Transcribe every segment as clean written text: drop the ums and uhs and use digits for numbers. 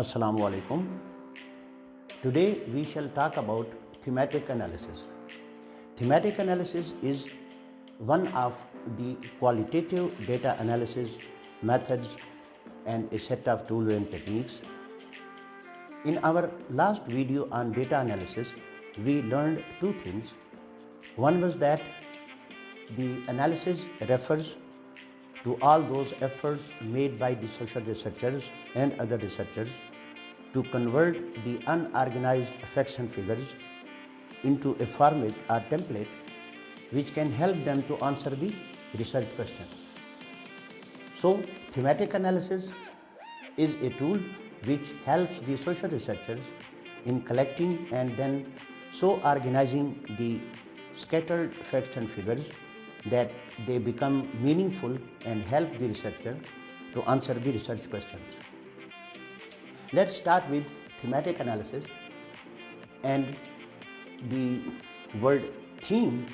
Assalamu alaikum. Today we shall talk about thematic analysis. Thematic analysis is one of the qualitative data analysis methods and a set of tools and techniques. In our last video on data analysis, we learned two things. One was that the analysis refers to all those efforts made by the social researchers and other researchers to convert the unorganized facts and figures into a format or template which can help them to answer the research questions. So, thematic analysis is a tool which helps the social researchers in collecting and then so organizing the scattered facts and figures that they become meaningful and help the researcher to answer the research questions. Let's start with thematic analysis, and the word theme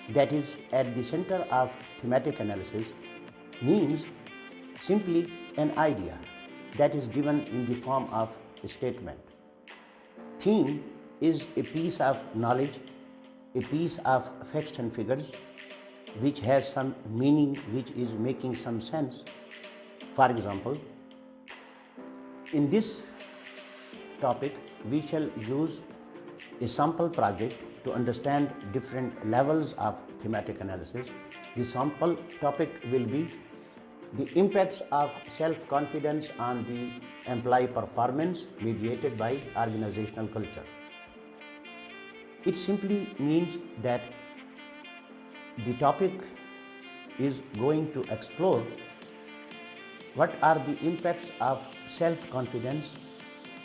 that is at the center of thematic analysis means simply an idea that is given in the form of a statement. Theme is a piece of knowledge, a piece of facts and figures which has some meaning, which is making some sense. For example, in this topic we shall use a sample project to understand different levels of thematic analysis. The sample topic will be the impacts of self-confidence on the employee performance mediated by organizational culture. It simply means that the topic is going to explore what are the impacts of self-confidence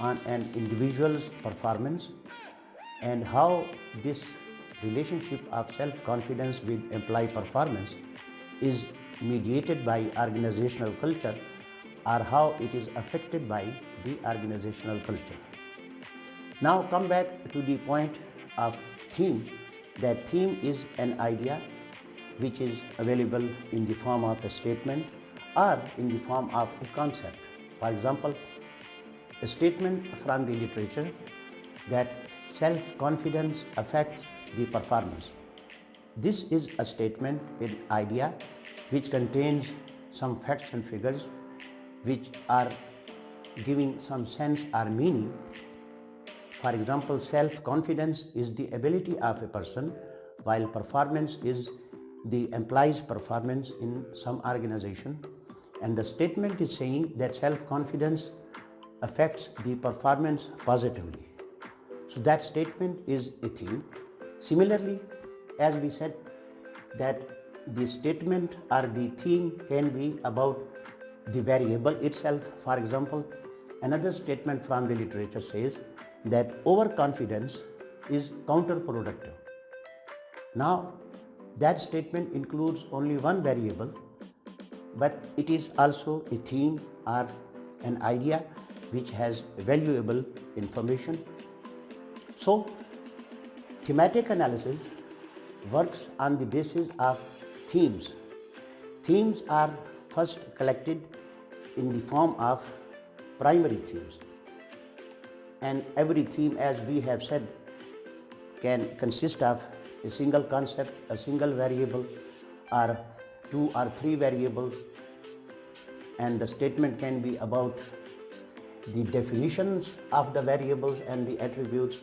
on an individual's performance and how this relationship of self-confidence with employee performance is mediated by organizational culture, or how it is affected by the organizational culture. Now come back to the point of theme. That theme is an idea which is available in the form of a statement or in the form of a concept. For example, a statement from the literature that self-confidence affects the performance. This is a statement, an idea which contains some facts and figures which are giving some sense or meaning. For example, self-confidence is the ability of a person, while performance is the employee's performance in some organization, and the statement is saying that self-confidence affects the performance positively. So that statement is a theme. Similarly, as we said, that the statement or the theme can be about the variable itself. For example, another statement from the literature says that overconfidence is counterproductive. Now, that statement includes only one variable, but it is also a theme or an idea which has valuable information. So, thematic analysis works on the basis of themes. Themes are first collected in the form of primary themes, and every theme, as we have said, can consist of a single concept, a single variable, or two or three variables, and the statement can be about the definitions of the variables and the attributes,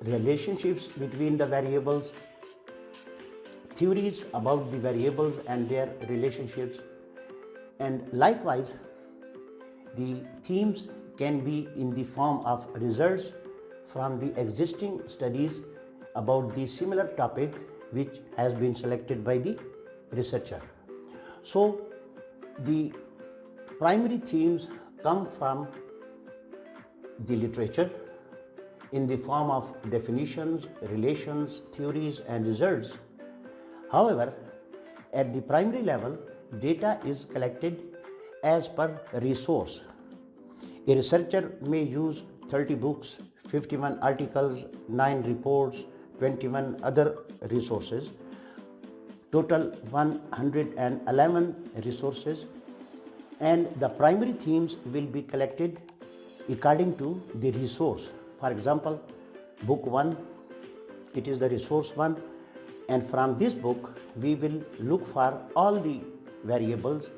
relationships between the variables, theories about the variables and their relationships, and likewise the themes can be in the form of results from the existing studies about the similar topic which has been selected by the researcher. So the primary themes come from the literature in the form of definitions, relations, theories and results. However, at the primary level, data is collected as per resource. A researcher may use 30 books, 51 articles, 9 reports, 21 other resources, total 111 resources and the primary themes will be collected according to the resource. For example, book 1, it is the resource 1, and from this book we will look for all the variables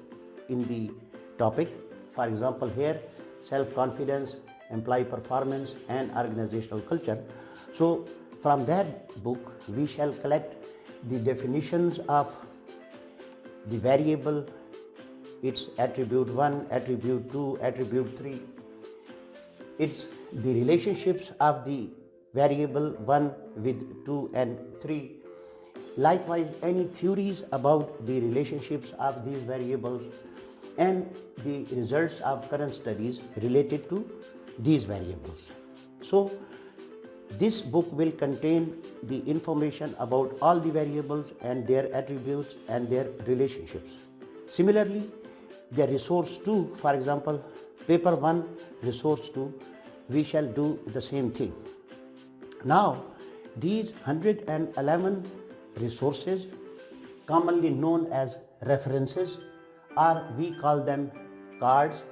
in the topic. For example, here self-confidence, employee performance and organizational culture. So from that book we shall collect the definitions of the variable, its attribute 1, attribute 2, attribute 3, it's the relationships of the variable 1 with 2 and 3. Likewise, any theories about the relationships of these variables and the results of current studies related to these variables. So, this book will contain the information about all the variables and their attributes and their relationships. Similarly, the resource 2, for example, paper 1, resource 2, we shall do the same thing. Now, these 111 resources, commonly known as references, or we call them cards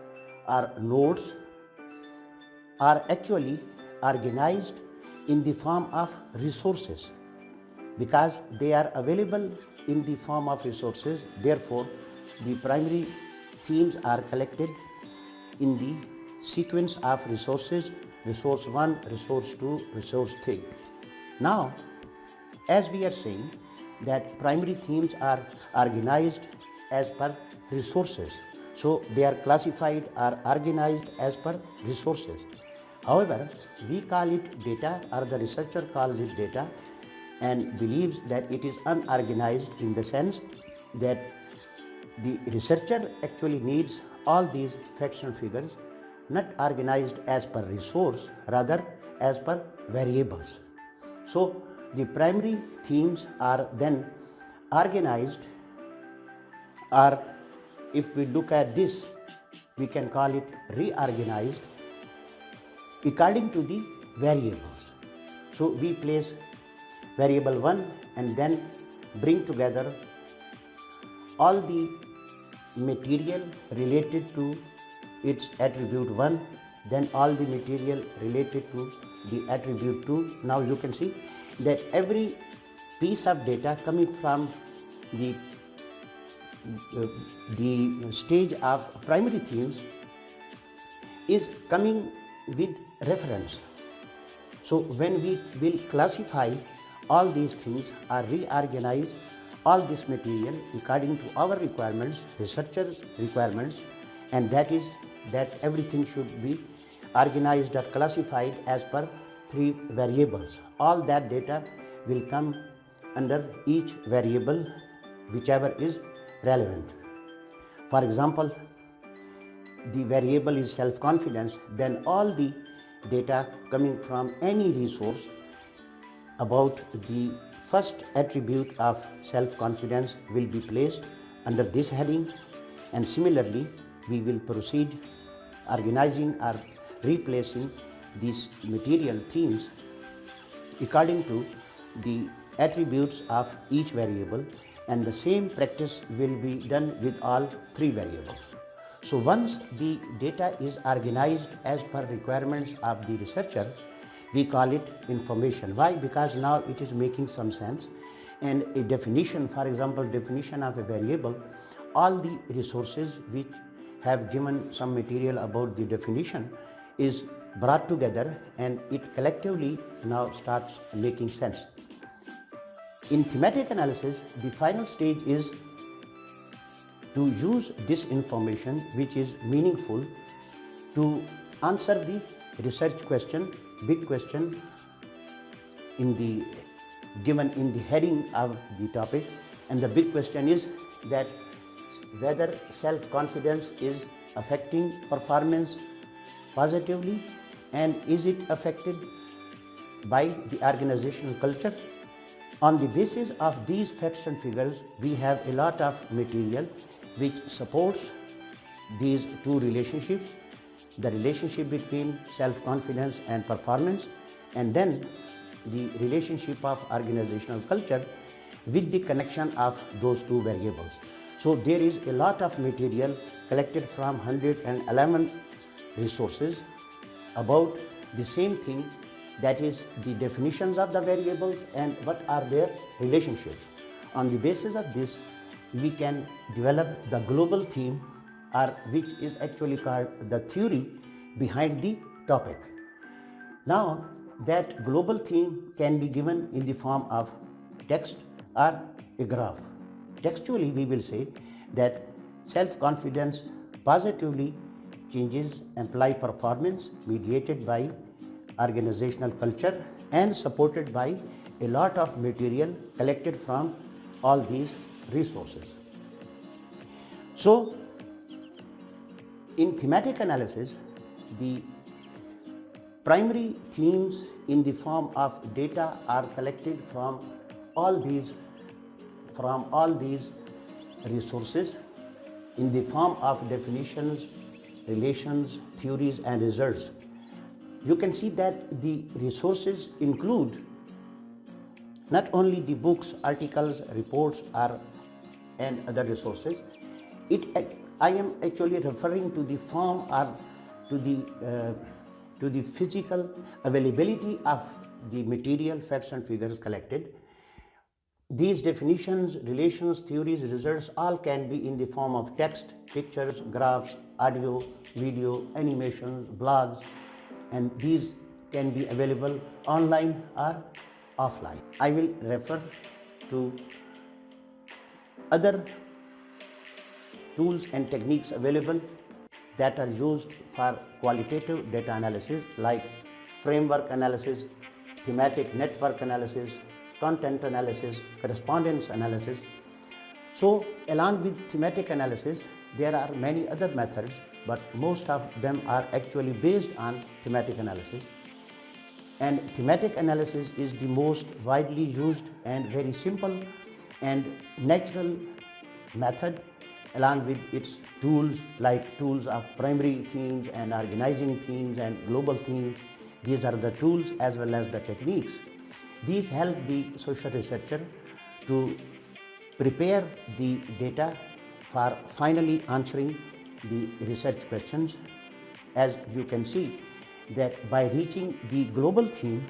or notes, are actually organized in the form of resources. Because they are available in the form of resources, therefore the primary themes are collected in the sequence of resources: resource 1, resource 2, resource 3. Now, as we are saying that primary themes are organized as per resources, so they are classified or organized as per resources. However, we call it data, or the researcher calls it data, and believes that it is unorganized, in the sense that the researcher actually needs all these facts and figures not organized as per resource, rather as per variables. So the primary themes are then organized, or if we look at this, we can call it reorganized according to the variables. So we place variable 1 and then bring together all the material related to its attribute 1, then all the material related to the attribute 2. Now you can see that every piece of data coming from the stage of primary themes is coming with reference. So when we will classify all these things or reorganize all this material according to our requirements, researchers' requirements, and that is that everything should be organized or classified as per 3 variables. All that data will come under each variable, whichever is relevant. For example, the variable is self-confidence, then all the data coming from any resource about the first attribute of self-confidence will be placed under this heading, and similarly we will proceed organizing or replacing these material themes according to the attributes of each variable, and the same practice will be done with all 3 variables. So once the data is organized as per requirements of the researcher, we call it information. Why? Because now it is making some sense, and a definition, for example, definition of a variable, all the resources which have given some material about the definition is brought together, and it collectively now starts making sense. In thematic analysis, the final stage is to use this information, which is meaningful, to answer the research question, big question given in the heading of the topic. And the big question is that whether self-confidence is affecting performance positively, and is it affected by the organizational culture. On the basis of these facts and figures, we have a lot of material which supports these 2 relationships, the relationship between self-confidence and performance, and then the relationship of organizational culture with the connection of those 2 variables. So there is a lot of material collected from 111 resources about the same thing, that is the definitions of the variables and what are their relationships. On the basis of this, we can develop the global theme, or which is actually called the theory behind the topic. Now, that global theme can be given in the form of text or a graph. Textually, we will say that self-confidence positively changes employee performance mediated by organizational culture and supported by a lot of material collected from all these resources. So, in thematic analysis, the primary themes in the form of data are collected from all these resources in the form of definitions, relations, theories and results. You can see that the resources include not only the books, articles, reports and other resources. I am actually referring to the form or to the physical availability of the material, facts and figures collected. These definitions, relations, theories, results all can be in the form of text, pictures, graphs, audio, video, animations, blogs, and these can be available online or offline. I will refer to other tools and techniques available that are used for qualitative data analysis, like framework analysis, thematic network analysis, content analysis, correspondence analysis. So along with thematic analysis, there are many other methods, but most of them are actually based on thematic analysis. And thematic analysis is the most widely used and very simple and natural method, along with its tools, like tools of primary themes and organizing themes and global themes. These are the tools as well as the techniques. These help the social researcher to prepare the data for finally answering the research questions. As you can see, that by reaching the global theme,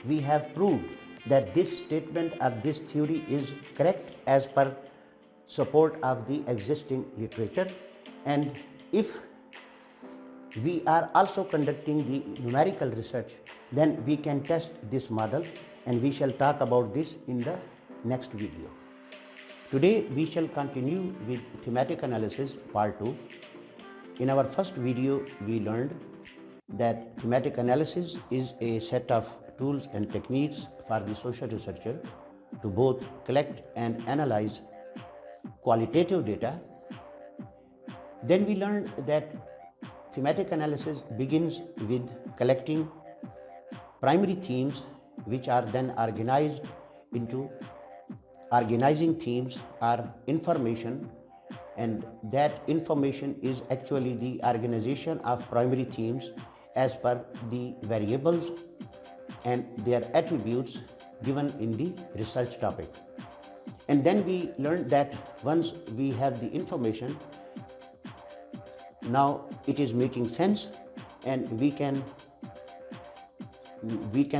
we have proved that this statement or this theory is correct as per support of the existing literature. And if we are also conducting the numerical research, then we can test this model, and we shall talk about this in the next video. Today we shall continue with thematic analysis part 2. In our first video, we learned that thematic analysis is a set of tools and techniques for the social researcher to both collect and analyze qualitative data. Then we learned that thematic analysis begins with collecting primary themes, which are then organized into organizing themes or information, and that information is actually the organization of primary themes as per the variables and their attributes given in the research topic. And then we learned that once we have the information, now it is making sense, and we can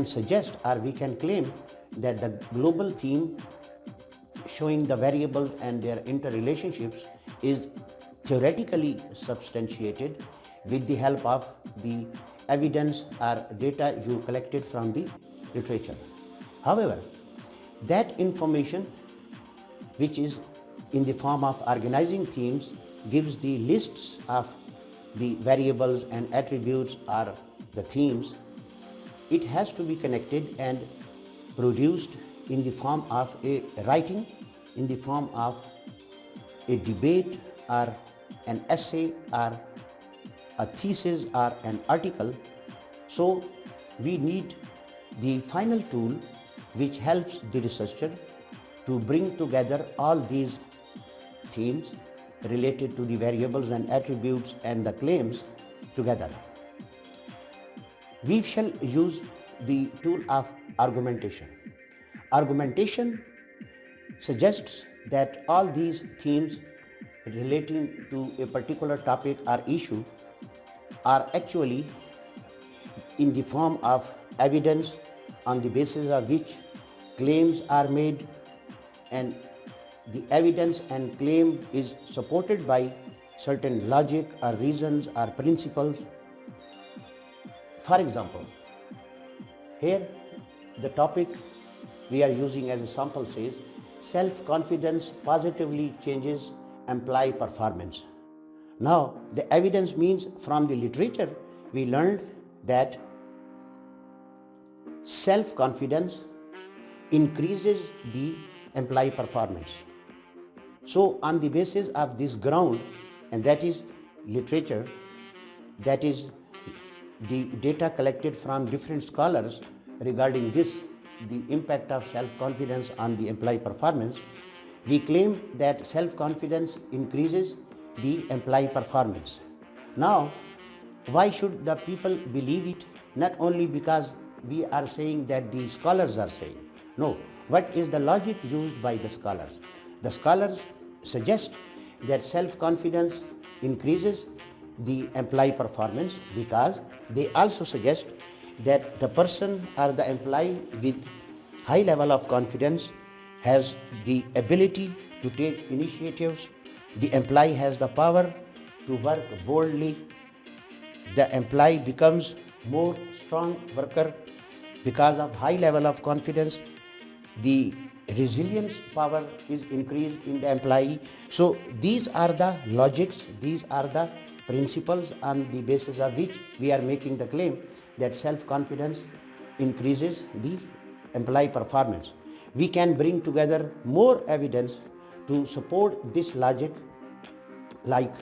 suggest or we can claim that the global theme showing the variables and their interrelationships is theoretically substantiated with the help of the evidence or data you collected from the literature. However, that information, which is in the form of organizing themes, gives the lists of the variables and attributes or the themes. It has to be connected and produced in the form of a writing, in the form of a debate or an essay or a thesis or an article. So we need the final tool which helps the researcher to bring together all these themes related to the variables and attributes and the claims together. We shall use the tool of argumentation. Argumentation suggests that all these themes relating to a particular topic or issue are actually in the form of evidence on the basis of which claims are made, and the evidence and claim is supported by certain logic or reasons or principles. For example, here the topic we are using as a sample says self-confidence positively changes employee performance. Now the evidence means from the literature we learned that self-confidence increases the employee performance. So on the basis of this ground, and that is literature, that is the data collected from different scholars regarding this, the impact of self-confidence on the employee performance, we claim that self-confidence increases the employee performance. Now, why should the people believe it? Not only because we are saying that the scholars are saying. No, what is the logic used by the scholars? The scholars suggest that self-confidence increases the employee performance because they also suggest that the person or the employee with high level of confidence has the ability to take initiatives, the employee has the power to work boldly, the employee becomes more strong worker because of high level of confidence, the resilience power is increased in the employee. So these are the logics, these are the principles on the basis of which we are making the claim that self-confidence increases the employee performance. We can bring together more evidence to support this logic, like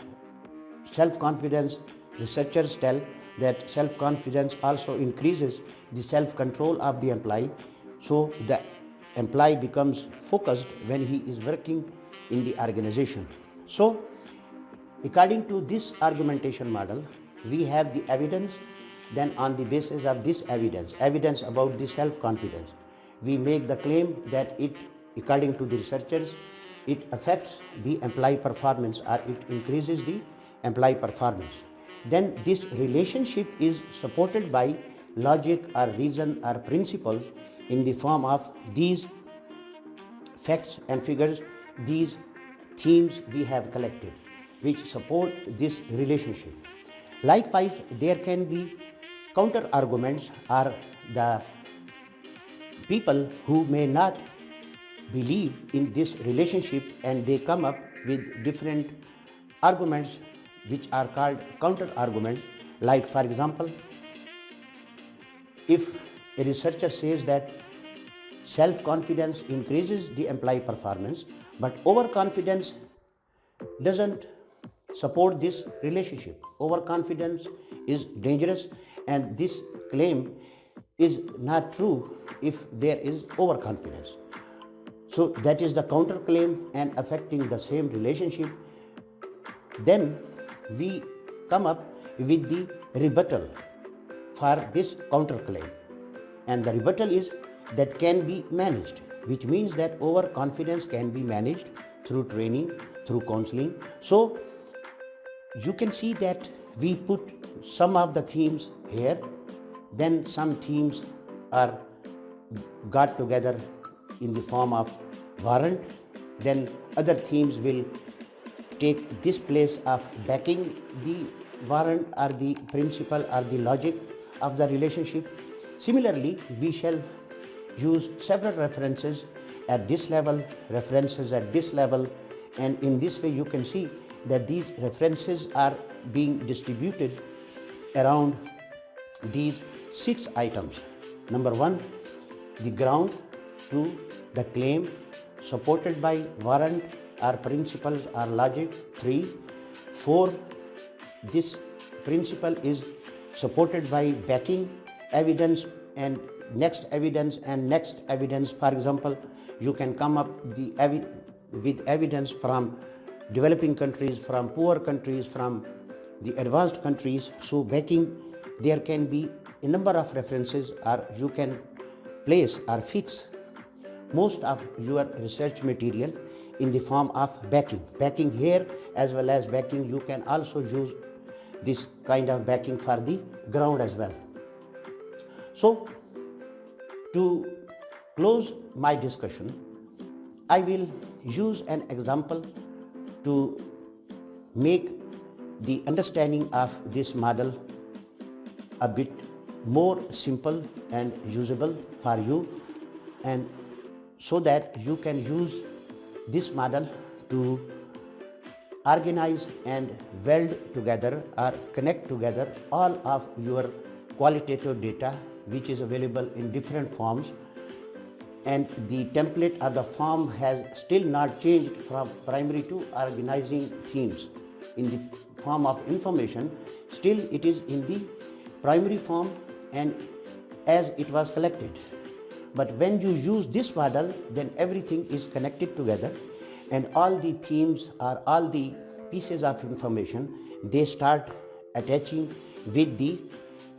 self-confidence. Researchers tell that self-confidence also increases the self-control of the employee, so the employee becomes focused when he is working in the organization. So according to this argumentation model, we have the evidence. Then on the basis of this evidence about the self-confidence, we make the claim that it, according to the researchers, it affects the employee performance or it increases the employee performance. Then this relationship is supported by logic or reason or principles in the form of these facts and figures, these themes we have collected, which support this relationship. Likewise, there can be counter arguments, or the people who may not believe in this relationship and they come up with different arguments which are called counter arguments. Like for example, if a researcher says that self-confidence increases the employee performance, but overconfidence doesn't support this relationship. Overconfidence is dangerous, and this claim is not true if there is overconfidence. So that is the counterclaim and affecting the same relationship. Then we come up with the rebuttal for this counterclaim, and the rebuttal is that can be managed, which means that overconfidence can be managed through training, through counseling. So you can see that we put some of the themes here, then some themes are got together in the form of warrant, then other themes will take this place of backing the warrant or the principle or the logic of the relationship. Similarly, we shall use several references at this level, references at this level, and in this way you can see that these references are being distributed around these 6 items. Number 1, the ground. 2, the claim supported by warrant or principles or logic. 3, 4, this principle is supported by backing evidence and next evidence and next evidence. For example, you can come up with evidence from developing countries, from poor countries, from the advanced countries. So backing, there can be a number of references, or you can place or fix most of your research material in the form of backing. Backing here as well as backing, you can also use this kind of backing for the ground as well. So to close my discussion, I will use an example to make the understanding of this model a bit more simple and usable for you, and so that you can use this model to organize and weld together or connect together all of your qualitative data which is available in different forms, and the template or the form has still not changed from primary to organizing themes in the form of information. Still it is in the primary form and as it was collected. But when you use this model, then everything is connected together, and all the themes or all the pieces of information, they start attaching with the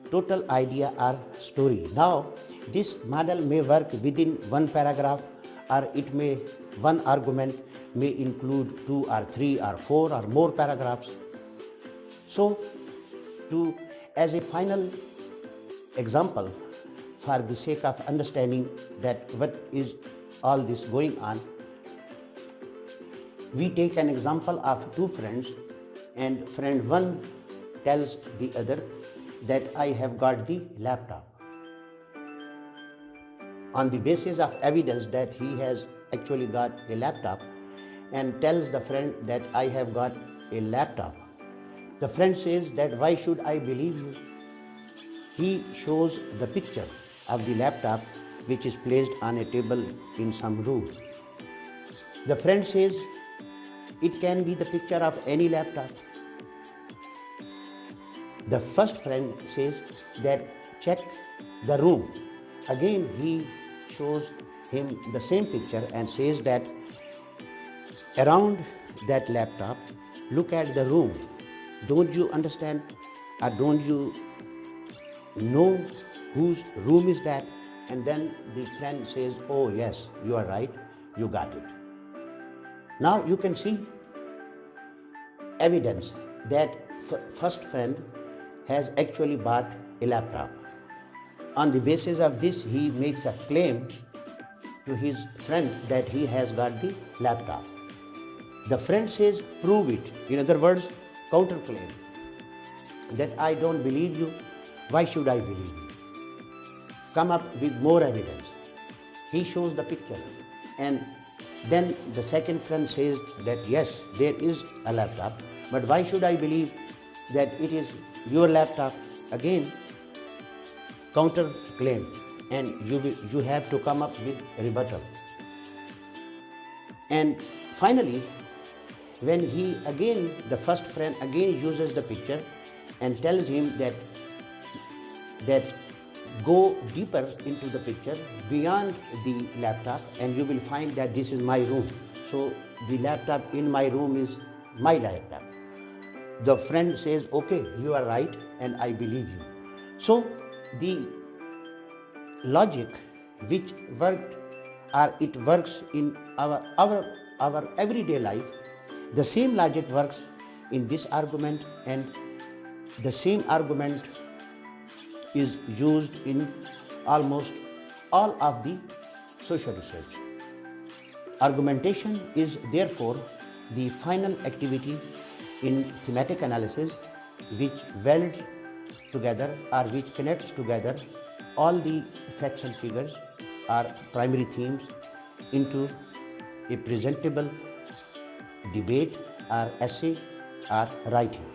total idea or story. Now this model may work within one paragraph, or it may, one argument may include 2 or 3 or 4 or more paragraphs. So as a final example, for the sake of understanding that what is all this going on, we take an example of two friends, and friend one tells the other that I have got the laptop. On the basis of evidence that he has actually got a laptop, and tells the friend that I have got a laptop, the friend says that why should I believe you? He shows the picture of the laptop which is placed on a table in some room. The friend says it can be the picture of any laptop. The first friend says that check the room. Again he shows him the same picture and says that around that laptop, look at the room. Don't you understand, or don't you know whose room is that? And then the friend says, oh yes, you are right, you got it. Now you can see evidence that first friend has actually bought a laptop. On the basis of this, he makes a claim to his friend that he has got the laptop. The friend says, prove it. In other words, counterclaim, that I don't believe you. Why should I believe you? Come up with more evidence. He shows the picture, and then the second friend says that yes, there is a laptop, but why should I believe that it is your laptop? Again, counterclaim, and you have to come up with a rebuttal. And finally, when the first friend again uses the picture and tells him that go deeper into the picture beyond the laptop, and you will find that this is my room. So the laptop in my room is my laptop. The friend says, okay, you are right, and I believe you. So the logic which worked, or it works in our everyday life, the same logic works in this argument, and the same argument is used in almost all of the social research. Argumentation is therefore the final activity in thematic analysis which welds together, or which connects together all the facts and figures or primary themes into a presentable debate or essay or writing.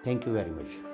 Thank you very much.